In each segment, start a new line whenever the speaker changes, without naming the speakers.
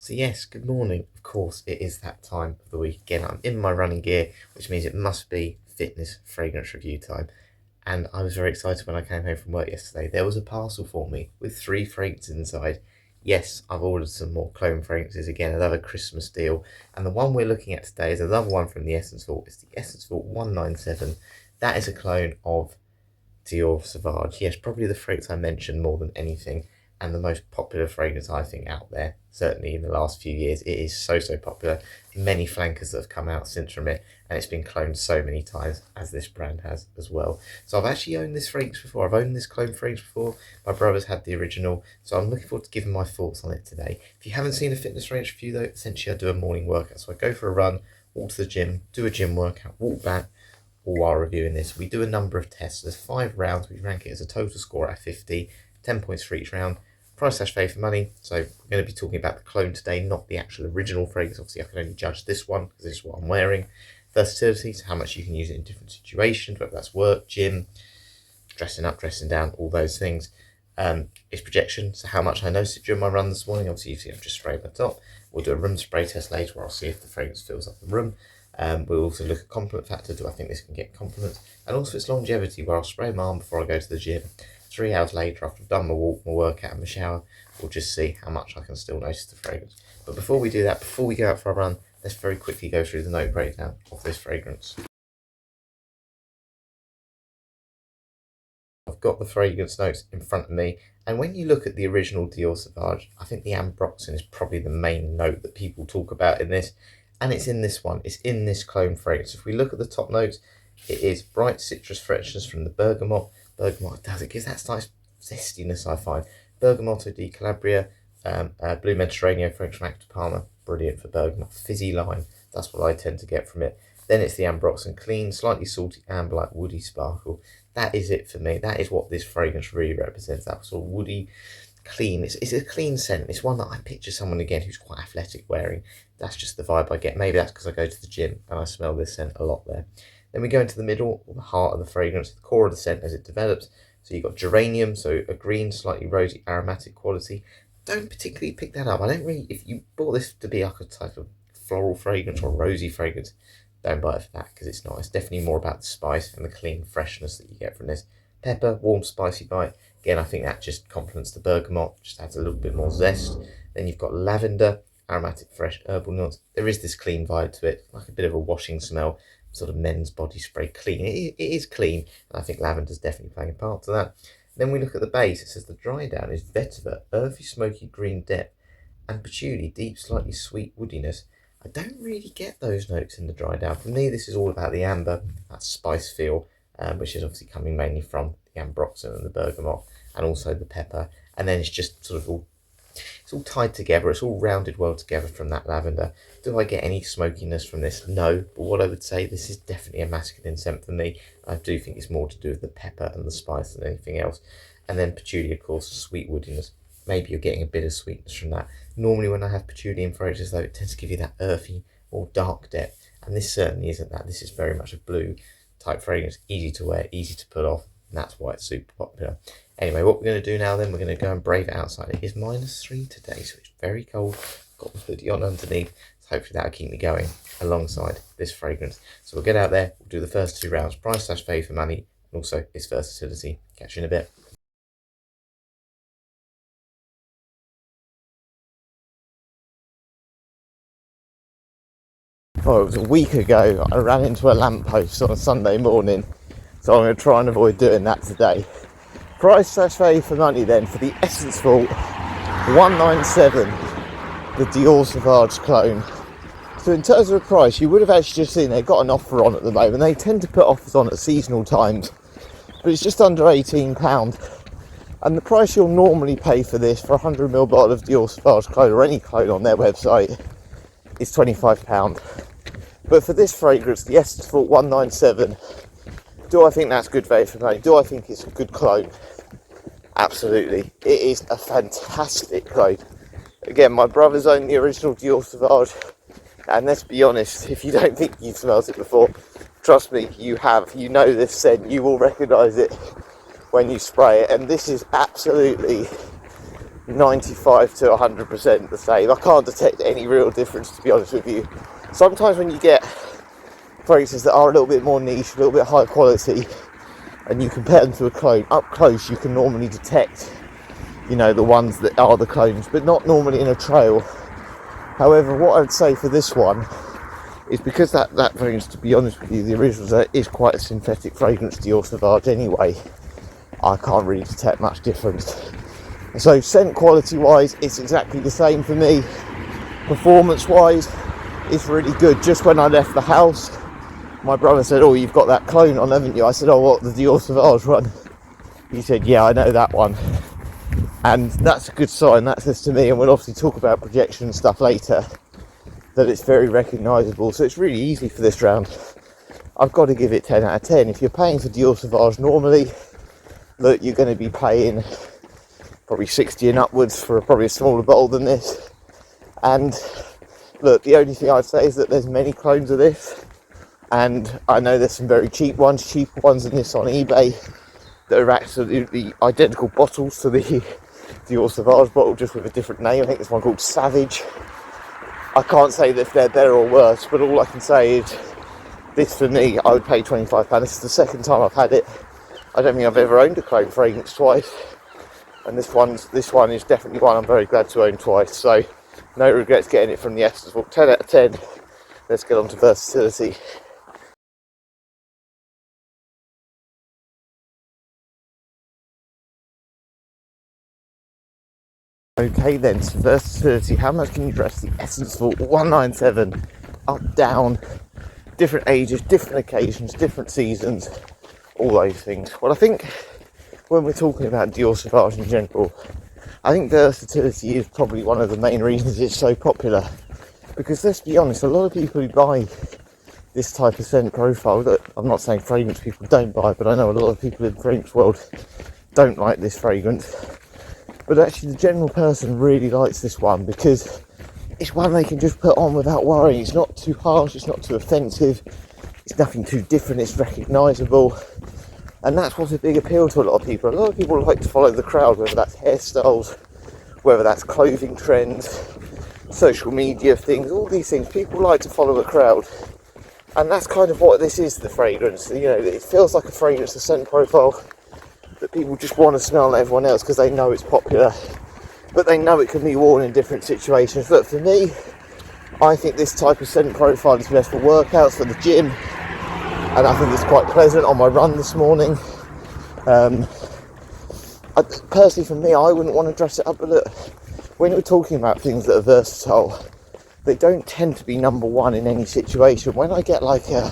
So yes, good morning. Of course, it is that time of the week again. I'm in my running gear, which means it must be fitness fragrance review time. And I was very excited when I came home from work yesterday. There was a parcel for me with 3 fragrances inside. Yes, I've ordered some more clone fragrances again, another Christmas deal. And the one we're looking at today is another one from the Essence Vault. It's the Essence Vault 197. That is a clone of Dior Sauvage. Yes, probably the fragrance I mentioned more than anything, and the most popular fragrance I think out there. Certainly in the last few years, it is so popular. Many flankers that have come out since from it, and it's been cloned so many times, as this brand has as well. So I've actually owned this fragrance before. I've owned this clone fragrance before. My brother's had the original, so I'm looking forward to giving my thoughts on it today. If you haven't seen a fitness fragrance review though, essentially I do a morning workout. So I go for a run, walk to the gym, do a gym workout, walk back, or while reviewing this. We do a number of tests. There's 5 rounds. We rank it as a total score at 50, 10 points for each round. Price slash value for money. So we're going to be talking about the clone today, not the actual original fragrance. Obviously, I can only judge this one because this is what I'm wearing. Versatility, so how much you can use it in different situations, whether that's work, gym, dressing up, dressing down, all those things. It's projection, so how much I noticed it during my run this morning. Obviously, you see I've just sprayed my top. We'll do a room spray test later where I'll see if the fragrance fills up the room. We'll also look at compliment factor. Do I think this can get compliments? And also its longevity, where I'll spray my arm before I go to the gym. 3 hours later, after I've done my walk, my workout, and my shower, we'll just see how much I can still notice the fragrance. But before we do that, before we go out for a run, let's very quickly go through the note breakdown of this fragrance. I've got the fragrance notes in front of me, and when you look at the original Dior Sauvage, I think the ambroxan is probably the main note that people talk about in this, and it's in this one. It's in this clone fragrance. If we look at the top notes, it is bright citrus freshness from the bergamot. Bergamot does it gives that nice zestiness, I find. Bergamotto di Calabria, blue Mediterranean fragrance from Acta Palma, brilliant for bergamot. Fizzy lime, that's what I tend to get from it. Then it's the ambroxan, clean, slightly salty amber, like woody sparkle. That is it for me. That is what this fragrance really represents. That sort of woody, clean. It's a clean scent. It's one that I picture someone again who's quite athletic wearing. That's just the vibe I get. Maybe that's because I go to the gym and I smell this scent a lot there. Then we go into the middle, or the heart of the fragrance, the core of the scent as it develops. So you've got geranium, so a green, slightly rosy aromatic quality. Don't particularly pick that up. I don't really, if you bought this to be like a type of floral fragrance or rosy fragrance, don't buy it for that because it's not. It's definitely more about the spice and the clean freshness that you get from this. Pepper, warm, spicy bite. Again, I think that just complements the bergamot, just adds a little bit more zest. Then you've got lavender, aromatic, fresh herbal notes. There is this clean vibe to it, like a bit of a washing smell, sort of men's body spray clean. It is clean, and I think lavender's definitely playing a part to that. Then we look at the base. It says the dry down is vetiver, earthy, smoky green depth, and patchouli, deep, slightly sweet woodiness. I don't really get those notes in the dry down. For me, this is all about the amber, that spice feel, which is obviously coming mainly from the ambroxan and the bergamot, and also the pepper. And then it's just sort of all, it's all tied together. It's all rounded well together from that lavender. Do I get any smokiness from this? No. But what I would say, this is definitely a masculine scent for me. I do think it's more to do with the pepper and the spice than anything else. And then patchouli, of course, sweet woodiness. Maybe you're getting a bit of sweetness from that. Normally when I have patchouli in fragrances though, it tends to give you that earthy or dark depth. And this certainly isn't that. This is very much a blue type fragrance. Easy to wear, easy to put off. And that's why it's super popular. Anyway, what we're going to do now then, we're going to go and brave it outside. It is -3 today, so it's very cold. Got the hoodie on underneath. So hopefully that'll keep me going alongside this fragrance. So we'll get out there, we'll do the first 2 rounds. Price slash value for money, and also its versatility. Catch you in a bit. Oh, it was a week ago I ran into a lamppost on a Sunday morning, so I'm going to try and avoid doing that today. Price slash value for money then for the Essence Vault 197, the Dior Sauvage clone. So in terms of the price, you would have actually just seen they've got an offer on at the moment. They tend to put offers on at seasonal times, but it's just under £18. And the price you'll normally pay for this for a 100ml bottle of Dior Sauvage clone or any clone on their website is £25. But for this fragrance, the Essence Vault 197, do I think that's good value for money? Do I think it's a good clone? Absolutely. It is a fantastic clone. Again, my brother's owned the original Dior Sauvage, and let's be honest, if you don't think you've smelled it before, trust me, you have. You know this scent, you will recognise it when you spray it, and this is absolutely 95 to 100% the same. I can't detect any real difference, to be honest with you. Sometimes when you get fragrances that are a little bit more niche, a little bit higher quality, and you compare them to a clone, up close you can normally detect, you know, the ones that are the clones, but not normally in a trail. However, what I would say for this one is because that fragrance, to be honest with you, the original is quite a synthetic fragrance, Dior Sauvage anyway, I can't really detect much difference. So scent quality wise, it's exactly the same for me. Performance wise, it's really good. Just when I left the house, my brother said, "Oh, you've got that clone on, haven't you?" I said, "Oh, what, the Dior Sauvage one?" He said, "Yeah, I know that one." And that's a good sign, that says to me, and we'll obviously talk about projection and stuff later, that it's very recognisable. So it's really easy for this round. I've got to give it 10 out of 10. If you're paying for Dior Sauvage normally, look, you're going to be paying probably 60 and upwards for probably a smaller bottle than this. And look, the only thing I'd say is that there's many clones of this, and I know there's some very cheaper ones than this on eBay that are absolutely identical bottles to the Dior Sauvage bottle, just with a different name. I think there's one called Sauvage. I can't say that if they're better or worse, but all I can say is this, for me, I would pay £25. This is the second time I've had it. I don't think I've ever owned a clone fragrance twice, and this one is definitely one I'm very glad to own twice. So no regrets getting it from the Essence Walk. 10 out of 10. Let's get on to versatility. Okay then, so versatility. How much can you dress the Essence Vault 197? Up, down, different ages, different occasions, different seasons, all those things. Well, I think when we're talking about Dior Sauvage in general, I think versatility is probably one of the main reasons it's so popular. Because let's be honest, a lot of people who buy this type of scent profile, that I'm not saying fragrance people don't buy, but I know a lot of people in the fragrance world don't like this fragrance. But actually the general person really likes this one because it's one they can just put on without worrying. It's not too harsh, it's not too offensive, it's nothing too different, it's recognisable. And that's what's a big appeal to a lot of people. A lot of people like to follow the crowd, whether that's hairstyles, whether that's clothing trends, social media things, all these things. People like to follow the crowd. And that's kind of what this is, the fragrance. You know, it feels like a fragrance, a scent profile that people just want to smell like everyone else because they know it's popular, but they know it can be worn in different situations. Look, for me, I think this type of scent profile is best for workouts, for the gym, and I think it's quite pleasant on my run this morning. Personally, for me, I wouldn't want to dress it up, but look, when we're talking about things that are versatile, they don't tend to be number one in any situation. When I get like a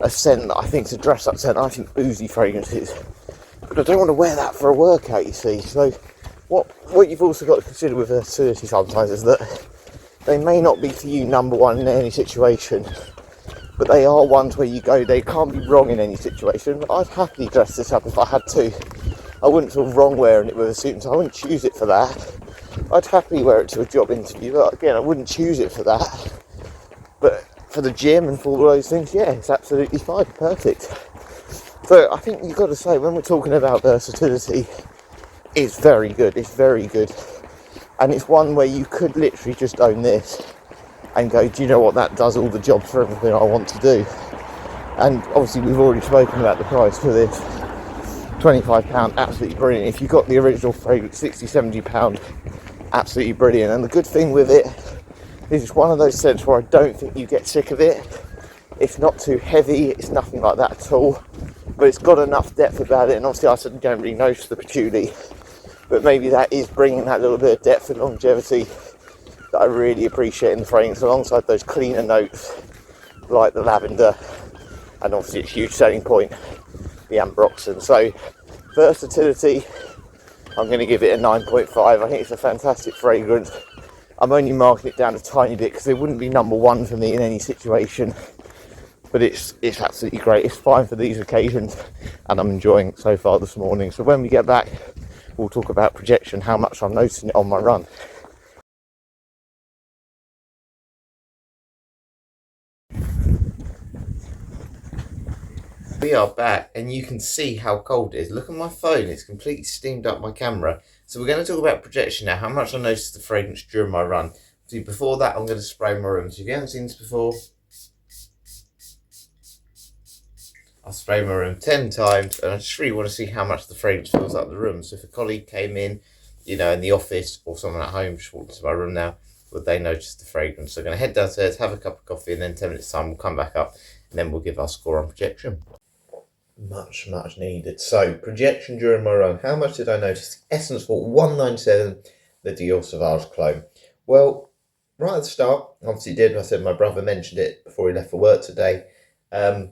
scent that I think is a dress-up scent, I think boozy fragrances, but I don't want to wear that for a workout, you see. So what you've also got to consider with versatility sometimes is that they may not be for you number one in any situation, but they are ones where you go, they can't be wrong in any situation. I'd happily dress this up if I had to. I wouldn't feel wrong wearing it with a suit, so I wouldn't choose it for that. I'd happily wear it to a job interview, but again, I wouldn't choose it for that. But for the gym and for all those things, yeah, it's absolutely fine, perfect. So I think you've got to say, when we're talking about versatility, it's very good, and it's one where you could literally just own this and go, do you know what, that does all the job for everything I want to do. And obviously we've already spoken about the price for this. £25, absolutely brilliant. If you've got the original fragrance, £60-70, absolutely brilliant. And the good thing with it is it's one of those scents where I don't think you get sick of it. It's not too heavy, it's nothing like that at all, but it's got enough depth about it. And obviously I said don't really notice the patchouli, but maybe that is bringing that little bit of depth and longevity that I really appreciate in the fragrance, alongside those cleaner notes like the lavender, and obviously it's a huge selling point, the ambroxan. So versatility, I'm going to give it a 9.5. I think it's a fantastic fragrance. I'm only marking it down a tiny bit because it wouldn't be number one for me in any situation, but it's absolutely great. It's fine for these occasions, and I'm enjoying it so far this morning. So when we get back, we'll talk about projection, how much I'm noticing it on my run. We are back, and you can see how cold it is. Look at my phone, it's completely steamed up my camera. So we're going to talk about projection now, how much I noticed the fragrance during my run. See, before that, I'm going to spray my room. So if you haven't seen this before, I'll spray my room 10 times, and I just really want to see how much the fragrance fills up the room. So if a colleague came in, you know, in the office, or someone at home just walked into my room now, would they notice the fragrance? So I'm going to head downstairs, have a cup of coffee, and then 10 minutes time we'll come back up, and then we'll give our score on projection. Much needed. So, projection during my run. How much did I notice? Essence for 197, the Dior Sauvage clone. Well, right at the start, obviously did. I said my brother mentioned it before he left for work today. And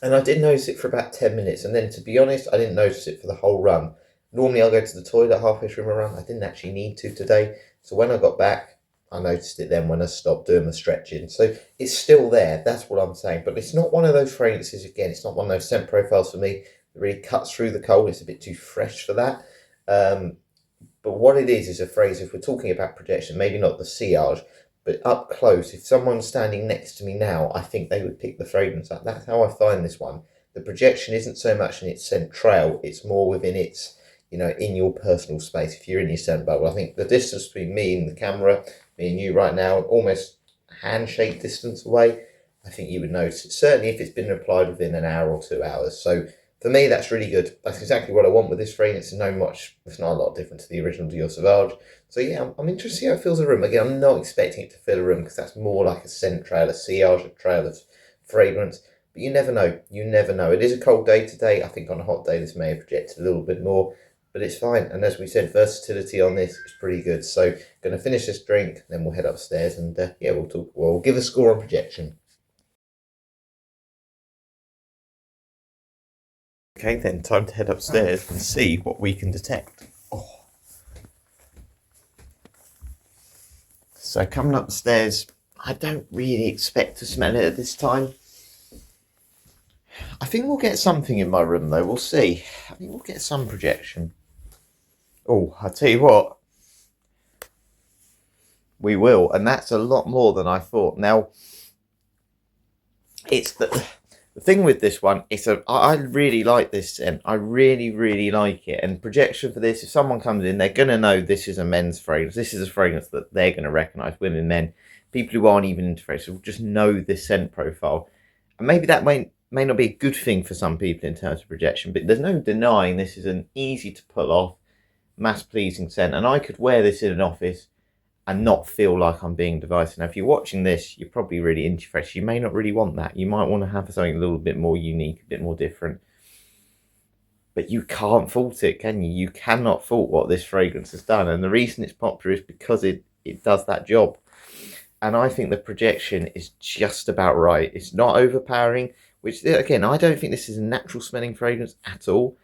I did notice it for about 10 minutes. And then, to be honest, I didn't notice it for the whole run. Normally, I'll go to the toilet halfway through my run. I didn't actually need to today. So when I got back, I noticed it then when I stopped doing the stretching. So it's still there, that's what I'm saying. But it's not one of those fragrances, again, it's not one of those scent profiles for me that really cuts through the cold. It's a bit too fresh for that. But what it is a phrase, if we're talking about projection, maybe not the sillage, but up close, if someone's standing next to me now, I think they would pick the fragrance up. That's how I find this one. The projection isn't so much in its scent trail, it's more within its, you know, in your personal space, if you're in your scent bubble. I think the distance between me and the camera, me and you right now, almost handshake distance away, I think you would notice it. Certainly if it's been applied within an hour or 2 hours. So for me, that's really good. That's exactly what I want with this fragrance. It's not a lot different to the original Dior Sauvage. So yeah, I'm interested to see how it fills a room. Again, I'm not expecting it to fill a room because that's more like a scent trail, a sillage, a trail of fragrance. But you never know. You never know. It is a cold day today. I think on a hot day, this may have projected a little bit more. But it's fine, and as we said, versatility on this is pretty good. So, going to finish this drink, then we'll head upstairs, and yeah, we'll talk. We'll give a score on projection. Okay, then time to head upstairs and see what we can detect. Oh. So coming up the stairs, I don't really expect to smell it at this time. I think we'll get something in my room though. We'll see. I think we'll get some projection. Oh, I tell you what, we will, and that's a lot more than I thought. Now, it's the thing with this one. I really like this scent. I really like it. And projection for this, if someone comes in, they're gonna know this is a men's fragrance. This is a fragrance that they're gonna recognise. Women, men, people who aren't even into fragrances will just know this scent profile. And maybe that may not be a good thing for some people in terms of projection, but there's no denying this is an easy to pull off, mass pleasing scent, and I could wear this in an office and not feel like I'm being divisive. Now if you're watching this, you're probably really into fresh. You may not really want that. You might want to have something a little bit more unique, a bit more different, but you can't fault it, can you? You cannot fault what this fragrance has done, and the reason it's popular is because it does that job. And I think the projection is just about right. It's not overpowering, which again, I don't think this is a natural smelling fragrance at all.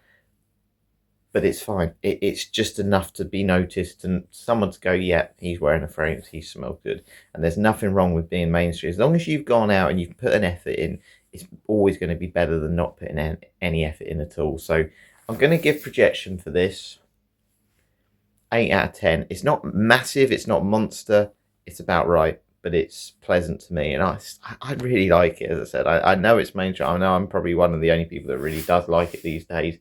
But it's fine. It's just enough to be noticed and someone to go, yeah, he's wearing a fragrance, he smells good. And there's nothing wrong with being mainstream. As long as you've gone out and you've put an effort in, it's always going to be better than not putting any effort in at all. So I'm going to give projection for this 8 out of 10. It's not massive, it's not monster, it's about right, but it's pleasant to me. And I really like it, as I said. I know it's mainstream. I know I'm probably one of the only people that really does like it these days.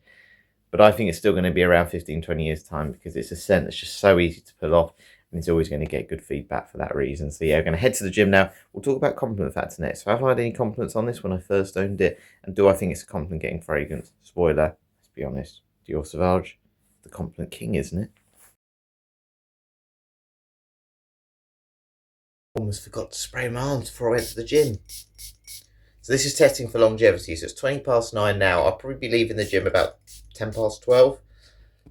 But I think it's still going to be around 15, 20 years' time because it's a scent that's just so easy to pull off and it's always going to get good feedback for that reason. So yeah, we're going to head to the gym now. We'll talk about compliment factor next. So have I had any compliments on this when I first owned it? And do I think it's a compliment getting fragrance? Spoiler, let's be honest. Dior Sauvage, the compliment king, isn't it? Almost forgot to spray my arms before I went to the gym. So this is testing for longevity. So it's 9:20 now. I'll probably be leaving the gym about 12:10.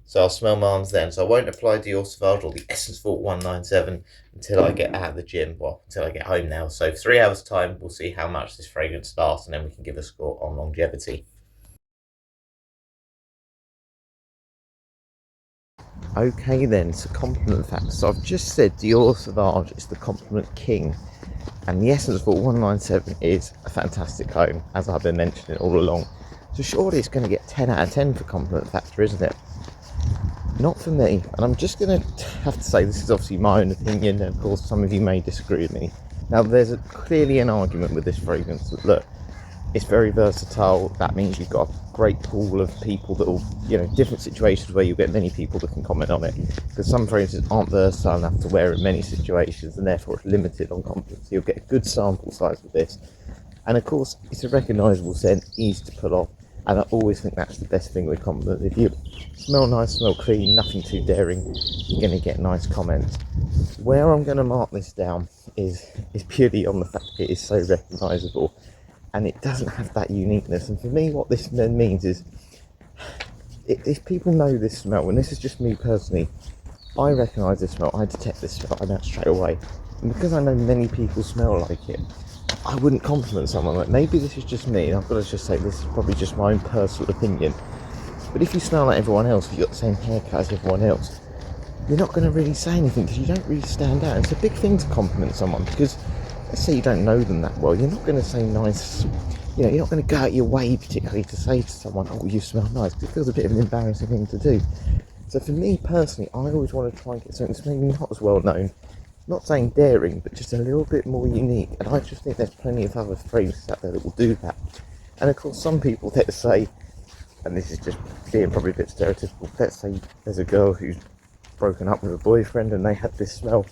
So I'll smell my arms then. So I won't apply Dior Sauvage or the Essence Vault 197 until I get out of the gym. Well, until I get home now. So 3 hours time, we'll see how much this fragrance lasts and then we can give a score on longevity. Okay then, so compliment factor. So I've just said Dior Sauvage is the compliment king. And the Essence Vault 197 is a fantastic clone, as I've been mentioning all along. So surely it's going to get 10 out of 10 for compliment factor, isn't it? Not for me. And I'm just going to have to say, this is obviously my own opinion, and of course some of you may disagree with me. Now there's clearly an argument with this fragrance that, look, It's very versatile. That means you've got a great pool of people that will, different situations where you'll get many people that can comment on it. Because some fragrances aren't versatile enough to wear in many situations, and therefore it's limited on compliments. You'll get a good sample size with this. And of course, it's a recognisable scent, easy to pull off. And I always think that's the best thing with compliments. If you smell nice, smell clean, nothing too daring, you're going to get nice comments. Where I'm going to mark this down is purely on the fact it is so recognisable. And it doesn't have that uniqueness. And for me, what this then means is, if people know this smell, and this is just me personally, I recognise this smell, I detect this smell, I know it straight away. And because I know many people smell like it, I wouldn't compliment someone. Like, maybe this is just me, and I've got to just say this is probably just my own personal opinion. But if you smell like everyone else, if you've got the same haircut as everyone else, you're not going to really say anything because you don't really stand out. It's a big thing to compliment someone because, let's say you don't know them that well, you're not going to say nice, you're not going to go out your way particularly to say to someone, oh, you smell nice, because it feels a bit of an embarrassing thing to do. So for me personally, I always want to try and get something that's maybe not as well known, not saying daring, but just a little bit more unique. And I just think there's plenty of other fragrances out there that will do that. And of course, some people, let's say, and this is just being probably a bit stereotypical, let's say there's a girl who's broken up with a boyfriend and they had this smell,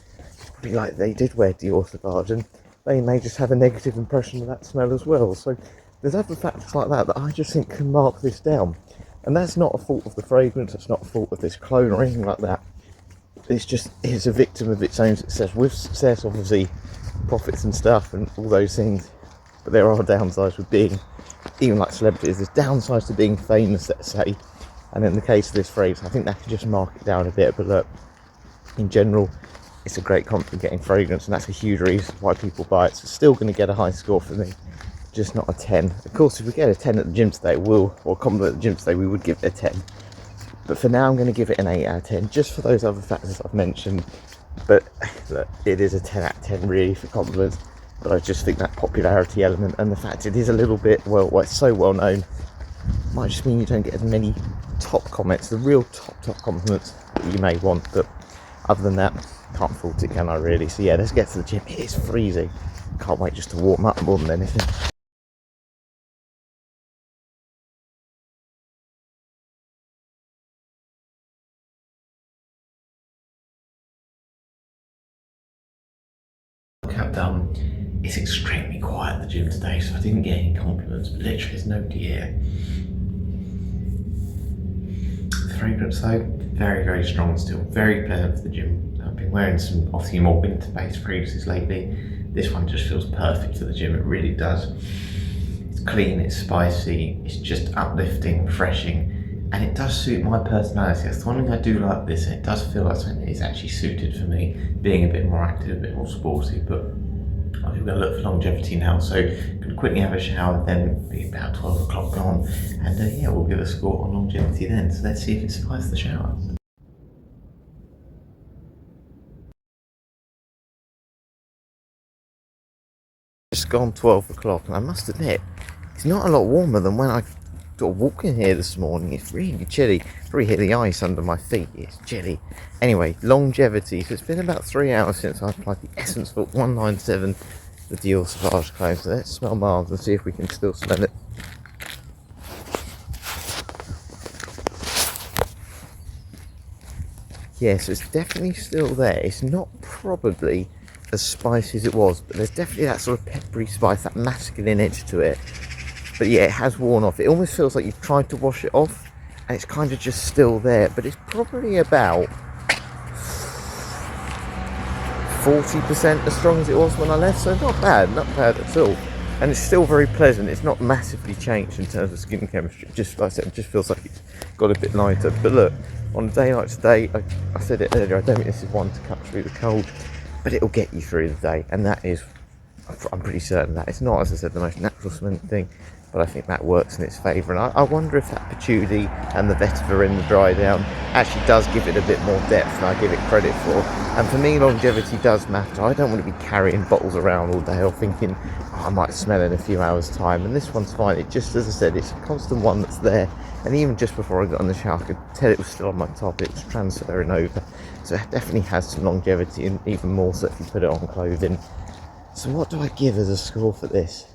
probably like they did wear Dior Sauvage, and they may just have a negative impression of that smell as well. So there's other factors like that I just think can mark this down. And that's not a fault of the fragrance, that's not a fault of this clone or anything like that. It's a victim of its own success. With success, obviously, profits and stuff and all those things. But there are downsides with being, even like celebrities, there's downsides to being famous, let's say. And in the case of this fragrance, I think that can just mark it down a bit. But look, in general, it's a great compliment getting fragrance, and that's a huge reason why people buy it. So it's still going to get a high score for me, just not a 10. Of course, if we get a 10 at the gym today, or compliment at the gym today, we would give it a 10. But for now, I'm going to give it an 8 out of 10, just for those other factors I've mentioned. But look, it is a 10 out of 10 really for compliments. But I just think that popularity element and the fact it is a little bit, it's so well known, might just mean you don't get as many top comments, the real top compliments that you may want. But other than that, can't fault it, can I really? So yeah, let's get to the gym. It is freezing. Can't wait just to warm up more than anything. It's extremely quiet at the gym today, so I didn't get any compliments, but literally there's nobody here. The fragrance though, very, very strong still, very pleasant for the gym. I've been wearing some obviously more winter-based fragrances lately. This one just feels perfect for the gym, it really does. It's clean, it's spicy, it's just uplifting, refreshing, and it does suit my personality. That's the one thing I do like this, and it does feel like something that is actually suited for me, being a bit more active, a bit more sporty. But I think we're going to look for longevity now, so I'm going to quickly have a shower, then be about 12 o'clock gone, and yeah, we'll give a score on longevity then. So let's see if it survives the shower. Just gone 12 o'clock, and I must admit, it's not a lot warmer than when I sort of walked in here this morning. It's really chilly. Probably hear the ice under my feet. It's chilly. Anyway, longevity. So it's been about 3 hours since I applied the Essence Vault 197, the Dior Sauvage clone. So let's smell miles and see if we can still smell it. Yeah, so it's definitely still there. It's not probably as spicy as it was, but there's definitely that sort of peppery spice, that masculine edge to it. But yeah, it has worn off. It almost feels like you've tried to wash it off and it's kind of just still there. But it's probably about 40% as strong as it was when I left. So not bad at all. And it's still very pleasant. It's not massively changed in terms of skin chemistry. Just like I said, it just feels like it's got a bit lighter. But look, on a day like today, I said it earlier, I don't think this is one to cut through the cold, but it'll get you through the day. And that is, I'm pretty certain that it's not, as I said, the most natural smelling thing, but I think that works in its favour. And I wonder if that patchouli and the vetiver in the dry down actually does give it a bit more depth than I give it credit for. And for me, longevity does matter. I don't want to be carrying bottles around all day or thinking, oh, I might smell in a few hours time. And this one's fine. It just, as I said, it's a constant one that's there. And even just before I got in the shower, I could tell it was still on my top. It was transferring over. So it definitely has some longevity, and even more so if you put it on clothing. So what do I give as a score for this?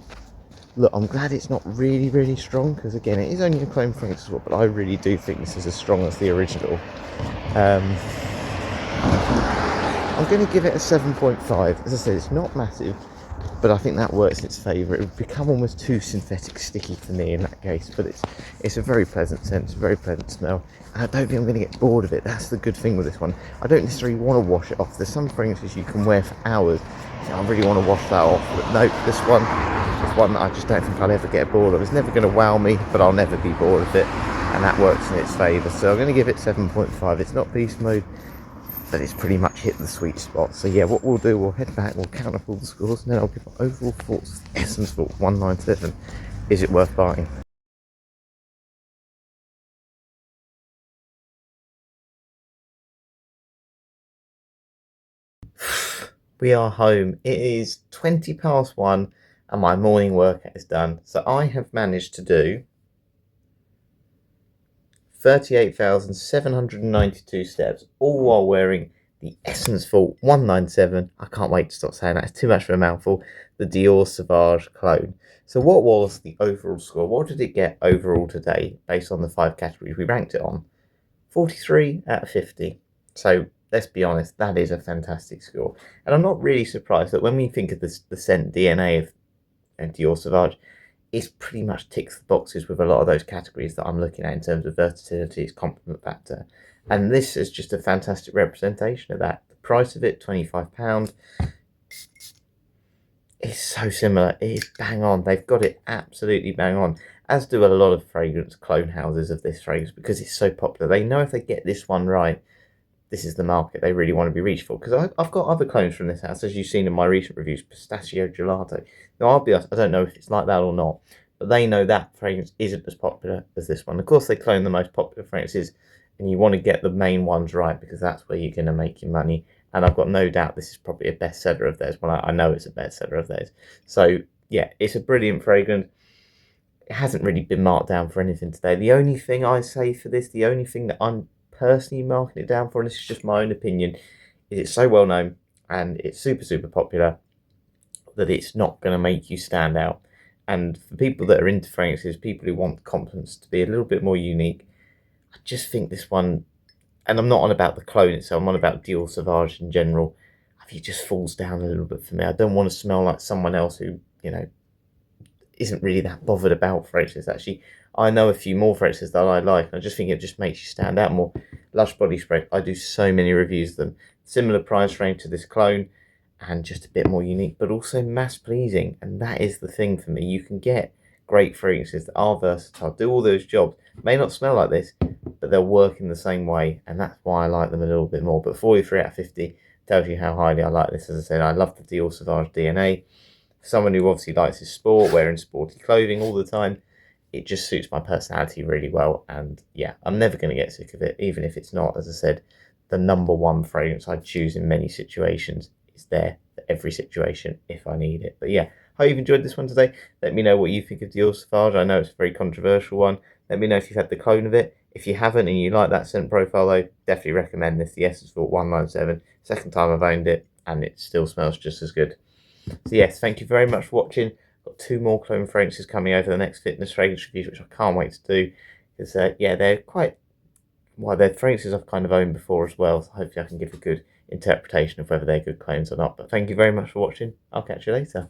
look, I'm glad it's not really strong, because again, it is only a clone fragrance as well, but I really do think this is as strong as the original. I'm going to give it a 7.5. As I said, it's not massive, but I think that works in its favour. It would become almost too synthetic sticky for me in that case, but it's a very pleasant scent, a very pleasant smell, and I don't think I'm going to get bored of it. That's the good thing with this one. I don't necessarily want to wash it off. There's some fragrances you can wear for hours, so I really want to wash that off, but no, this one is one that I just don't think I'll ever get bored of. It's never going to wow me, but I'll never be bored of it, and that works in its favour. So I'm going to give it 7.5. It's not beast mode, but it's pretty much hit the sweet spot. So yeah, what we'll do, we'll head back, we'll count up all the scores, and then I'll give my overall thoughts of Essence Vault 197. Is it worth buying? We are home. It is 20 past 1 and my morning workout is done. So I have managed to do 38,792 steps, all while wearing the Essence Vault 197. I can't wait to stop saying that, it's too much for a mouthful. The Dior Sauvage clone. So what was the overall score? What did it get overall today based on the 5 categories we ranked it on? 43 out of 50. So let's be honest, that is a fantastic score. And I'm not really surprised that when we think of the scent DNA of Dior Sauvage, it pretty much ticks the boxes with a lot of those categories that I'm looking at in terms of versatility, its compliment factor. And this is just a fantastic representation of that. The price of it, £25, is so similar. It is bang on. They've got it absolutely bang on, as do a lot of fragrance clone houses of this fragrance, because it's so popular. They know if they get this one right, this is the market they really want to be reached for. Because I've got other clones from this house, as you've seen in my recent reviews, Pistachio Gelato. Now, I'll be honest, I don't know if it's like that or not, but they know that fragrance isn't as popular as this one. Of course, they clone the most popular fragrances, and you want to get the main ones right, because that's where you're going to make your money. And I've got no doubt this is probably a bestseller of theirs. Well, I know it's a bestseller of theirs. So, yeah, it's a brilliant fragrance. It hasn't really been marked down for anything today. The only thing I say for this, the only thing that I'm personally marking it down for, and this is just my own opinion, is it's so well known and it's super popular that it's not going to make you stand out. And for people that are into fragrances, people who want compliments to be a little bit more unique, I just think this one, and I'm not on about the clone itself, I'm on about Dior Sauvage in general, I think it just falls down a little bit for me. I don't want to smell like someone else who, isn't really that bothered about fragrances. Actually, I know a few more fragrances that I like, and I just think it just makes you stand out more. Lush Body Spray, I do so many reviews of them. Similar price range to this clone, and just a bit more unique, but also mass pleasing. And that is the thing for me. You can get great fragrances that are versatile, do all those jobs, may not smell like this, but they'll work in the same way, and that's why I like them a little bit more. But 43 out of 50 tells you how highly I like this. As I said, I love the Dior Sauvage DNA. For someone who obviously likes his sport, wearing sporty clothing all the time, it just suits my personality really well. And yeah, I'm never going to get sick of it, even if it's not, as I said, the number one fragrance I'd choose in many situations. It's there for every situation if I need it. But yeah, hope you've enjoyed this one today. Let me know what you think of Dior Sauvage. I know it's a very controversial one. Let me know if you've had the clone of it. If you haven't and you like that scent profile though, definitely recommend this, the Essence Vault 197. Second time I've owned it, and it still smells just as good. So yes, thank you very much for watching. Got 2 more clone fragrances coming over the next fitness fragrance reviews, which I can't wait to do. Because yeah, they're quite, well, they're fragrances I've kind of owned before as well. So hopefully I can give a good interpretation of whether they're good clones or not. But thank you very much for watching. I'll catch you later.